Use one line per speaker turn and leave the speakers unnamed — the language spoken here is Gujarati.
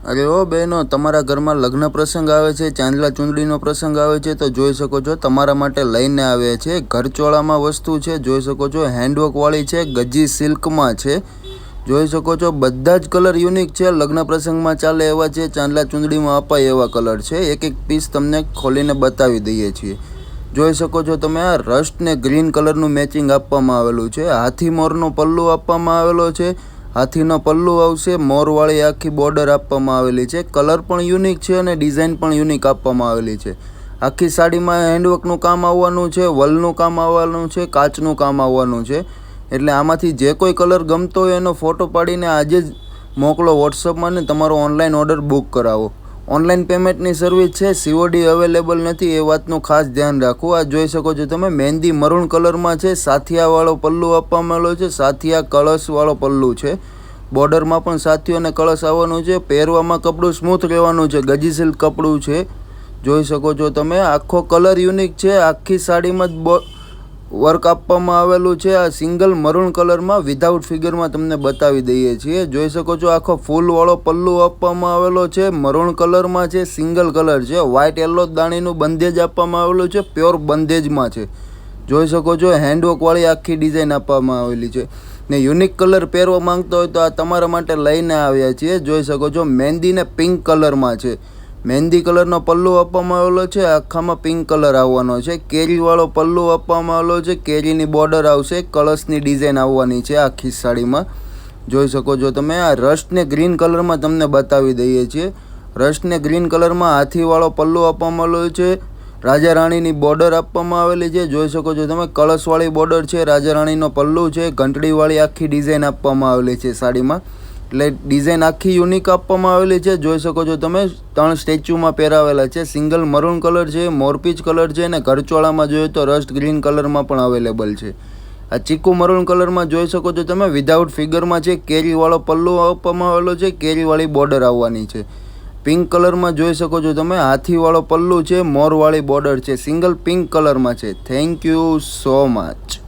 अरे ओ बहनो, तमारा घर में लग्न प्रसंग आवे छे, चांदला चूंदड़ीनो प्रसंग आवे छे तो जोई सको छो तमारा माटे लईने आवे छे। घरचोळामां वस्तु छे, जोई सको छो हेन्डवर्क वाળી छे, गज्जी सिल्कमां छे। જોઈ શકો છો બધા જ કલર યુનિક છે, લગ્ન પ્રસંગમાં ચાલે એવા છે, ચાંદલા ચૂંદડીમાં અપાય એવા કલર છે। એક એક પીસ તમને ખોલીને બતાવી દઈએ છીએ। જોઈ શકો છો તમે આ રસ્ટ ને ગ્રીન કલરનું મેચિંગ આપવામાં આવેલું છે। હાથી મોરનો પલ્લુ આપવામાં આવેલો છે। હાથીનો પલ્લુ આવશે, મોરવાળી આખી બોર્ડર આપવામાં આવેલી છે। કલર પણ યુનિક છે અને ડિઝાઇન પણ યુનિક આપવામાં આવેલી છે। આખી સાડીમાં હેન્ડવર્કનું કામ આવવાનું છે, વલનું કામ આવવાનું છે, કાચનું કામ આવવાનું છે। એટલે આમાંથી જે કોઈ કલર ગમતો હોય એનો ફોટો પાડીને આજે જ મોકલો વોટ્સઅપમાં ને તમારો ઓનલાઈન ઓર્ડર બુક કરાવો। ઓનલાઈન પેમેન્ટની સર્વિસ છે, સીઓડી અવેલેબલ નથી એ વાતનું ખાસ ધ્યાન રાખો। આ જોઈ શકો છો તમે મહેંદી મરૂન કલરમાં છે, સાથિયાવાળો પલ્લુ આપવામાં આવેલો છે, સાથિયા કળશવાળો પલ્લુ છે। બોર્ડરમાં પણ સાથિયો અને કળશ આવવાનું છે। પહેરવામાં કપડું સ્મૂથ રહેવાનું છે, ગજી સિલ્ક કપડું છે। જોઈ શકો છો તમે આખો કલર યુનિક છે, આખી સાડીમાં જ વર્ક આપવામાં આવેલું છે। આ સિંગલ મરૂન કલરમાં વિધાઉટ ફિગરમાં તમને બતાવી દઈએ છીએ। જોઈ શકો છો આખો ફૂલવાળો પલ્લુ આપવામાં આવેલો છે, મરૂન કલરમાં છે, સિંગલ કલર છે। વ્હાઇટ યલો દાણીનું બંધેજ આપવામાં આવેલું છે, પ્યોર બંધેજમાં છે। જોઈ શકો છો હેન્ડવર્કવાળી આખી ડિઝાઇન આપવામાં આવેલી છે ને યુનિક કલર પહેરવા માંગતો હોય તો આ તમારા માટે લઈને આવ્યા છીએ। જોઈ શકો છો મહેંદી ને પિંક કલરમાં છે, મહેંદી કલરનો પલ્લુ આપવામાં આવેલો છે, આખામાં પિંક કલર આવવાનો છે। કેરીવાળો પલ્લુ આપવામાં આવેલો છે, કેરીની બોર્ડર આવશે, કળશની ડિઝાઇન આવવાની છે આખી સાડીમાં। જોઈ શકો છો તમે આ રસ્ટ ને ગ્રીન કલરમાં તમને બતાવી દઈએ છીએ। રસ્ટ ને ગ્રીન કલરમાં હાથીવાળો પલ્લુ આપવામાં આવેલો છે, રાજા રાણીની બોર્ડર આપવામાં આવેલી છે। જોઈ શકો છો તમે કળશવાળી બોર્ડર છે, રાજા રાણીનો પલ્લુ છે, ઘંટડીવાળી આખી ડિઝાઇન આપવામાં આવેલી છે સાડીમાં। એટલે ડિઝાઇન આખી યુનિક આપવામાં આવેલી છે। જોઈ શકો છો તમે 3 સ્ટેચ્યુમાં પહેરાવેલા છે, સિંગલ મરૂન કલર છે, મોરપીચ કલર છે અને ઘરચોળામાં જોઈએ તો રસ્ટ ગ્રીન કલરમાં પણ અવેલેબલ છે। આ ચીકુ મરૂન કલરમાં જોઈ શકો છો તમે વિધાઉટ ફિગરમાં છે, કેરીવાળો પલ્લુ આપવામાં આવેલો છે, કેરીવાળી બોર્ડર આવવાની છે। પિંક કલરમાં જોઈ શકો છો તમે હાથીવાળો પલ્લુ છે, મોરવાળી બોર્ડર છે, સિંગલ પિંક કલરમાં છે। Thank you so much.